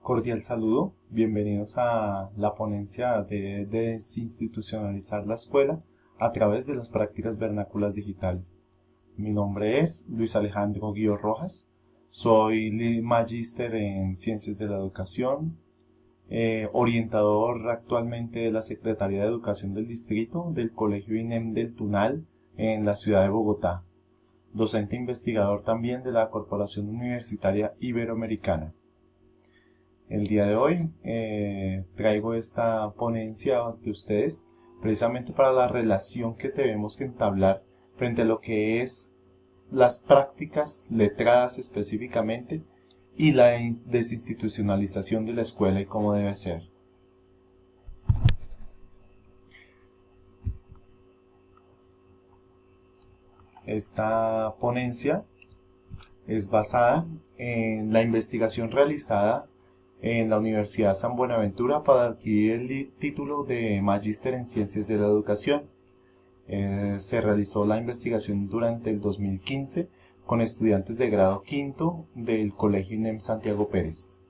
Cordial saludo, bienvenidos a la ponencia de desinstitucionalizar la escuela a través de las prácticas vernáculas digitales. Mi nombre es Luis Alejandro Guío Rojas, soy magíster en Ciencias de la Educación, orientador actualmente de la Secretaría de Educación del Distrito del Colegio INEM del Tunal en la ciudad de Bogotá, docente investigador también de la Corporación Universitaria Iberoamericana. El día de hoy traigo esta ponencia ante ustedes precisamente para la relación que debemos entablar frente a lo que es las prácticas letradas específicamente y la desinstitucionalización de la escuela y cómo debe ser. Esta ponencia es basada en la investigación realizada en la Universidad San Buenaventura para adquirir el título de Magíster en Ciencias de la Educación. Se realizó la investigación durante el 2015 con estudiantes de grado quinto del Colegio INEM Santiago Pérez.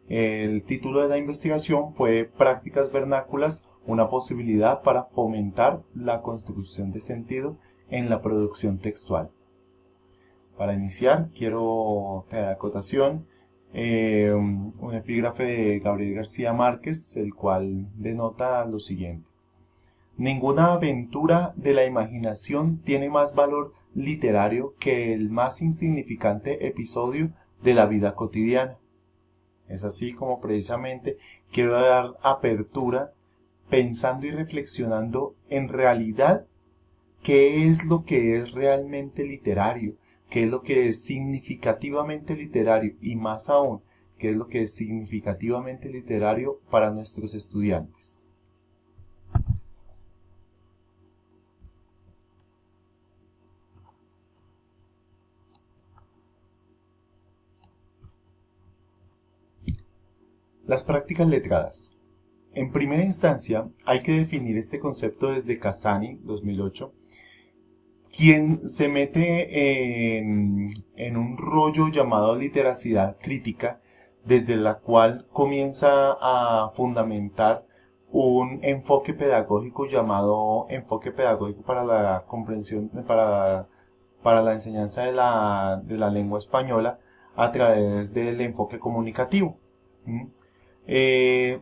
El título de la investigación fue Prácticas vernáculas, una posibilidad para fomentar la construcción de sentido en la producción textual. Para iniciar, quiero traer a acotación un epígrafe de Gabriel García Márquez, el cual denota lo siguiente: ninguna aventura de la imaginación tiene más valor literario que el más insignificante episodio de la vida cotidiana. Es así como precisamente quiero dar apertura pensando y reflexionando en realidad qué es lo que es realmente literario, qué es lo que es significativamente literario y más aún, qué es lo que es significativamente literario para nuestros estudiantes. Las prácticas letradas. En primera instancia, hay que definir este concepto desde Casani, 2008, quien se mete en un rollo llamado literacidad crítica, desde la cual comienza a fundamentar un enfoque pedagógico llamado enfoque pedagógico para la comprensión, para la enseñanza de la lengua española a través del enfoque comunicativo.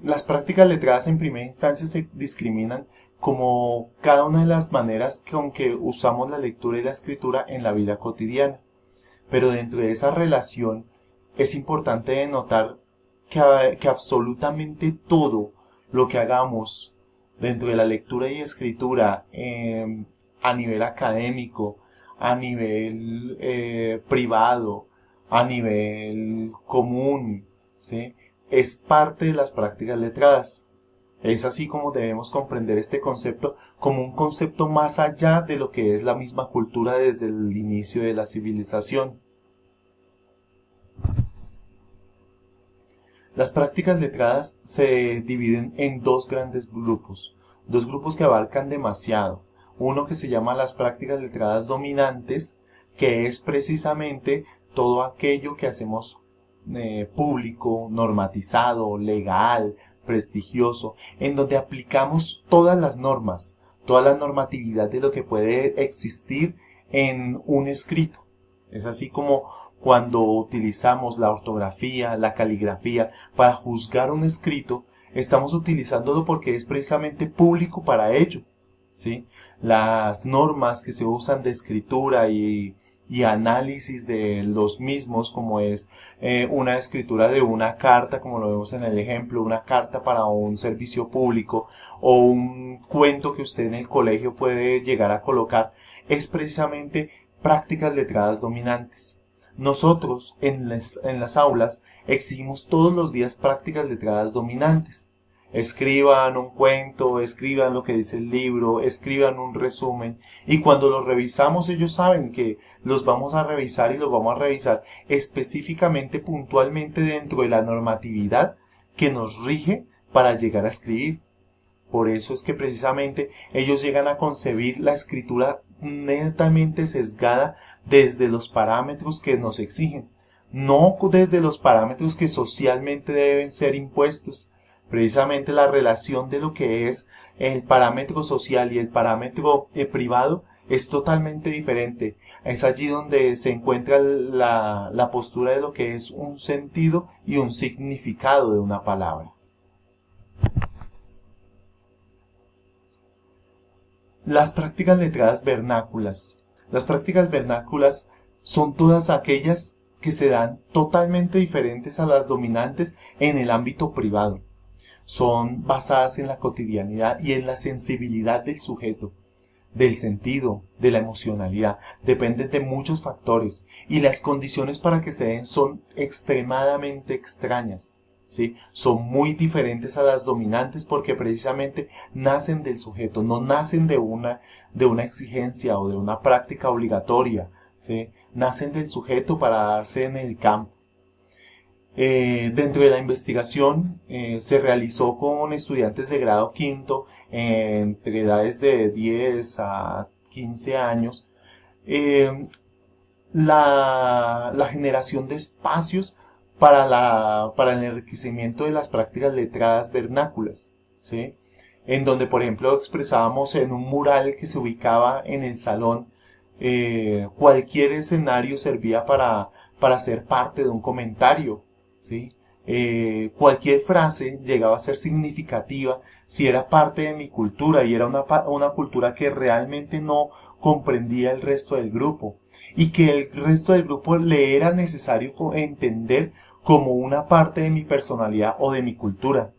Las prácticas letradas en primera instancia se discriminan como cada una de las maneras con que usamos la lectura y la escritura en la vida cotidiana. Pero dentro de esa relación es importante notar que absolutamente todo lo que hagamos dentro de la lectura y escritura a nivel académico, a nivel privado, a nivel común, ¿sí?, es parte de las prácticas letradas. Es así como debemos comprender este concepto como un concepto más allá de lo que es la misma cultura desde el inicio de la civilización. Las prácticas letradas se dividen en dos grandes grupos que abarcan demasiado. Uno que se llama las prácticas letradas dominantes, que es precisamente todo aquello que hacemos público, normatizado, legal, prestigioso, en donde aplicamos todas las normas, toda la normatividad de lo que puede existir en un escrito. Es así como cuando utilizamos la ortografía, la caligrafía para juzgar un escrito, estamos utilizándolo porque es precisamente público para ello, ¿sí? Las normas que se usan de escritura y análisis de los mismos, como es una escritura de una carta, como lo vemos en el ejemplo, una carta para un servicio público o un cuento que usted en el colegio puede llegar a colocar, es precisamente prácticas letradas dominantes. Nosotros en las aulas exigimos todos los días prácticas letradas dominantes. Escriban un cuento, escriban lo que dice el libro, escriban un resumen, y cuando los revisamos ellos saben que los vamos a revisar y los vamos a revisar específicamente, puntualmente dentro de la normatividad que nos rige para llegar a escribir. Por eso es que precisamente ellos llegan a concebir la escritura netamente sesgada desde los parámetros que nos exigen. no desde los parámetros que socialmente deben ser impuestos. Precisamente la relación de lo que es el parámetro social y el parámetro privado es totalmente diferente. Es allí donde se encuentra la postura de lo que es un sentido y un significado de una palabra. Las prácticas letradas vernáculas. Las prácticas vernáculas son todas aquellas que se dan totalmente diferentes a las dominantes en el ámbito privado. Son basadas en la cotidianidad y en la sensibilidad del sujeto, del sentido, de la emocionalidad. Dependen de muchos factores y las condiciones para que se den son extremadamente extrañas. ¿Sí? Son muy diferentes a las dominantes porque precisamente nacen del sujeto, no nacen de una exigencia o de una práctica obligatoria, ¿sí? Nacen del sujeto para darse en el campo. Dentro de la investigación se realizó con estudiantes de grado quinto entre edades de 10 a 15 años la generación de espacios para el enriquecimiento de las prácticas letradas vernáculas, ¿sí? En donde, por ejemplo, expresábamos en un mural que se ubicaba en el salón, cualquier escenario servía para ser parte de un comentario, ¿sí? Cualquier frase llegaba a ser significativa si era parte de mi cultura y era una cultura que realmente no comprendía el resto del grupo y que el resto del grupo le era necesario entender como una parte de mi personalidad o de mi cultura.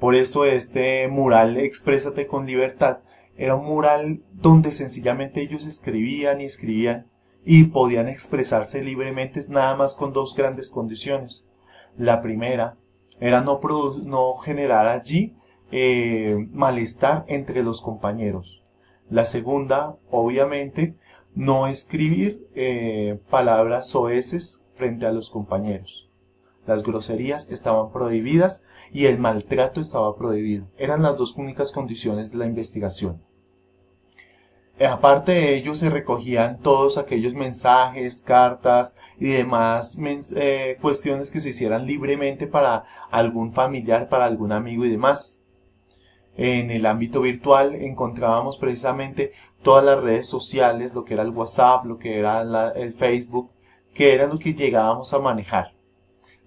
Por eso este mural Exprésate con Libertad era un mural donde sencillamente ellos escribían y podían expresarse libremente nada más con dos grandes condiciones. La primera era no generar allí malestar entre los compañeros. La segunda, obviamente, no escribir palabras soeces frente a los compañeros. Las groserías estaban prohibidas y el maltrato estaba prohibido. Eran las dos únicas condiciones de la investigación. Aparte de ello, se recogían todos aquellos mensajes, cartas y demás cuestiones que se hicieran libremente para algún familiar, para algún amigo y demás. En el ámbito virtual encontrábamos precisamente todas las redes sociales, lo que era el WhatsApp, lo que era el Facebook, que era lo que llegábamos a manejar.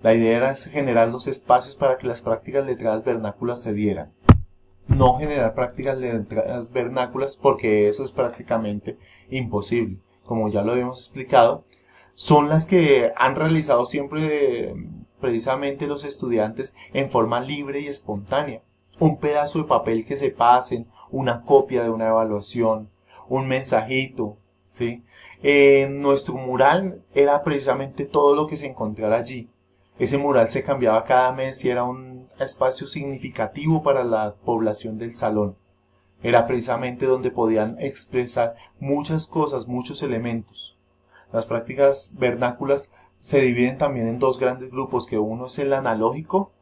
La idea era generar los espacios para que las prácticas letradas vernáculas se dieran. No generar prácticas letradas vernáculas porque eso es prácticamente imposible. Como ya lo habíamos explicado, son las que han realizado siempre precisamente los estudiantes en forma libre y espontánea. Un pedazo de papel que se pasen, una copia de una evaluación, un mensajito, ¿sí? Nuestro mural era precisamente todo lo que se encontrara allí. Ese mural se cambiaba cada mes y era un espacio significativo para la población del salón. Era precisamente donde podían expresar muchas cosas, muchos elementos. Las prácticas vernáculas se dividen también en dos grandes grupos, que uno es el analógico,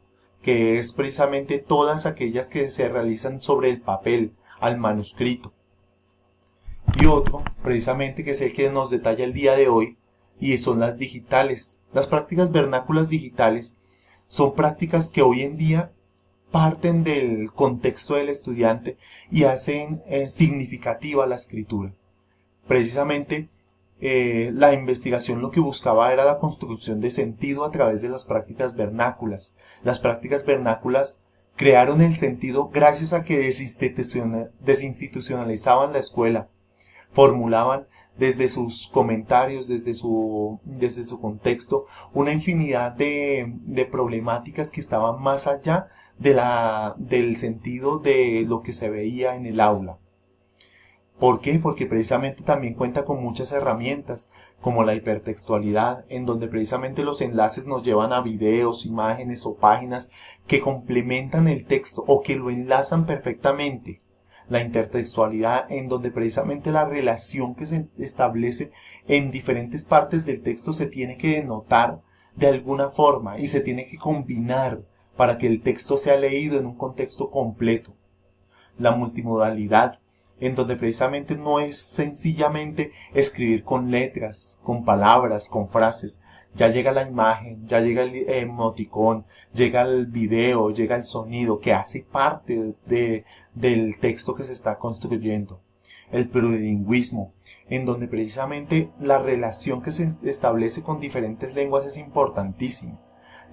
que es precisamente todas aquellas que se realizan sobre el papel, al manuscrito. Y otro, precisamente, que es el que nos detalla el día de hoy, y son las digitales. Las prácticas vernáculas digitales son prácticas que hoy en día parten del contexto del estudiante y hacen significativa la escritura. Precisamente, la investigación lo que buscaba era la construcción de sentido a través de las prácticas vernáculas. Las prácticas vernáculas crearon el sentido gracias a que desinstitucionalizaban la escuela, formulaban desde sus comentarios, desde su contexto, una infinidad de problemáticas que estaban más allá del sentido de lo que se veía en el aula. ¿Por qué? Porque precisamente también cuenta con muchas herramientas, como la hipertextualidad, en donde precisamente los enlaces nos llevan a videos, imágenes o páginas que complementan el texto o que lo enlazan perfectamente. La intertextualidad, en donde precisamente la relación que se establece en diferentes partes del texto se tiene que denotar de alguna forma y se tiene que combinar para que el texto sea leído en un contexto completo. La multimodalidad, en donde precisamente no es sencillamente escribir con letras, con palabras, con frases, Ya llega la imagen, ya llega el emoticón, llega el video, llega el sonido que hace parte del texto que se está construyendo. El plurilingüismo, en donde precisamente la relación que se establece con diferentes lenguas es importantísima.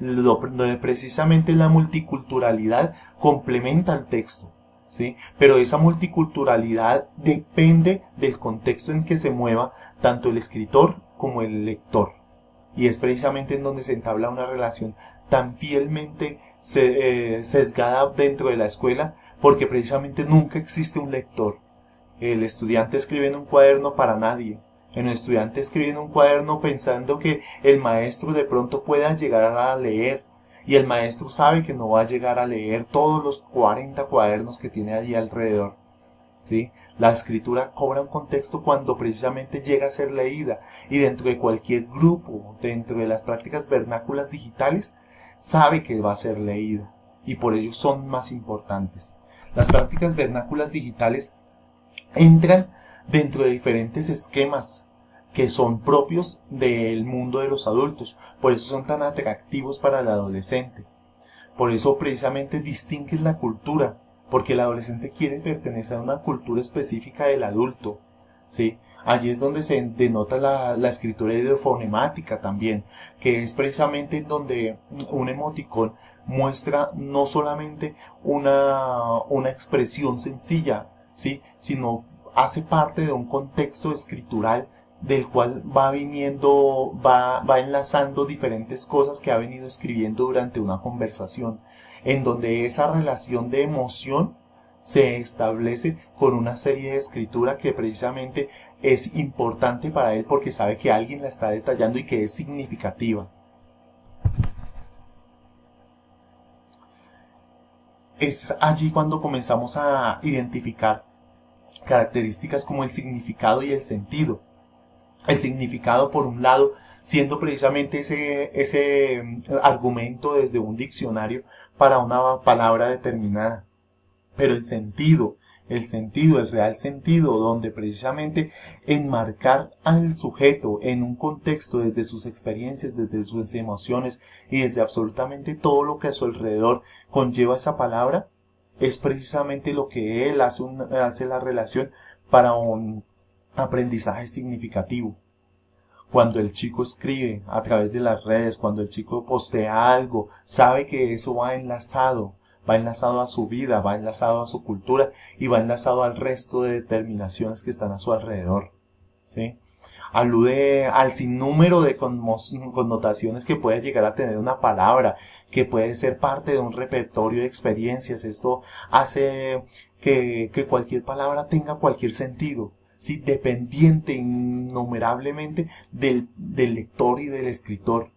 Donde precisamente la multiculturalidad complementa el texto, ¿sí? Pero esa multiculturalidad depende del contexto en que se mueva tanto el escritor como el lector. Y es precisamente en donde se entabla una relación tan fielmente sesgada dentro de la escuela, porque precisamente nunca existe un lector. El estudiante escribe en un cuaderno para nadie. El estudiante escribe en un cuaderno pensando que el maestro de pronto pueda llegar a leer. Y el maestro sabe que no va a llegar a leer todos los 40 cuadernos que tiene allí alrededor, ¿sí? La escritura cobra un contexto cuando precisamente llega a ser leída, y dentro de cualquier grupo, dentro de las prácticas vernáculas digitales, sabe que va a ser leída, y por ello son más importantes. Las prácticas vernáculas digitales entran dentro de diferentes esquemas que son propios del mundo de los adultos, por eso son tan atractivos para el adolescente. Por eso precisamente distinguen la cultura, porque el adolescente quiere pertenecer a una cultura específica del adulto, ¿sí? Allí es donde se denota la escritura ideofonemática también, que es precisamente en donde un emoticón muestra no solamente una expresión sencilla, ¿sí? Sino hace parte de un contexto escritural del cual va enlazando diferentes cosas que ha venido escribiendo durante una conversación, en donde esa relación de emoción se establece con una serie de escritura que precisamente es importante para él porque sabe que alguien la está detallando y que es significativa. Es allí cuando comenzamos a identificar características como el significado y el sentido. El significado, por un lado, siendo precisamente ese argumento desde un diccionario para una palabra determinada. Pero el real sentido, donde precisamente enmarcar al sujeto en un contexto desde sus experiencias, desde sus emociones y desde absolutamente todo lo que a su alrededor conlleva esa palabra, es precisamente lo que él hace la relación para un aprendizaje significativo. Cuando el chico escribe a través de las redes, cuando el chico postea algo, sabe que eso va enlazado a su vida, va enlazado a su cultura y va enlazado al resto de determinaciones que están a su alrededor, ¿sí? Alude al sinnúmero de connotaciones que puede llegar a tener una palabra, que puede ser parte de un repertorio de experiencias. Esto hace que cualquier palabra tenga cualquier sentido, ¿sí? Dependiente innumerablemente del lector y del escritor.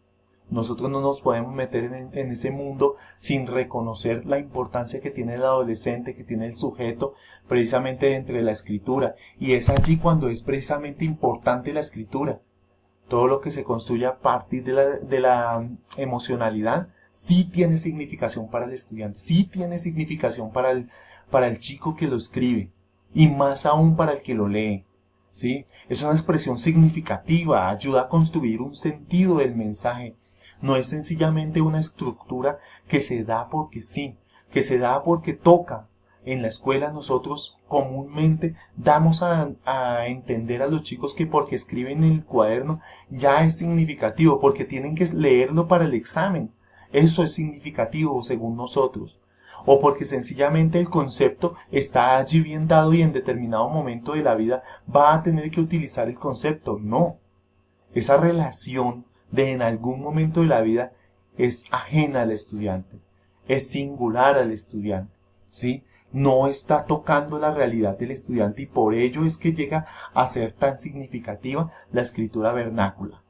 Nosotros no nos podemos meter en ese mundo sin reconocer la importancia que tiene el adolescente, que tiene el sujeto, precisamente dentro de la escritura. Y es allí cuando es precisamente importante la escritura. Todo lo que se construye a partir de la emocionalidad sí tiene significación para el estudiante, sí tiene significación para el chico que lo escribe, y más aún para el que lo lee, ¿sí? Es una expresión significativa, ayuda a construir un sentido del mensaje. No es sencillamente una estructura que se da porque sí, que se da porque toca. En la escuela nosotros comúnmente damos a entender a los chicos que porque escriben en el cuaderno ya es significativo, porque tienen que leerlo para el examen. Eso es significativo según nosotros. O porque sencillamente el concepto está allí bien dado y en determinado momento de la vida va a tener que utilizar el concepto. No. Esa relación de en algún momento de la vida es ajena al estudiante, es singular al estudiante, ¿sí? No está tocando la realidad del estudiante y por ello es que llega a ser tan significativa la escritura vernácula.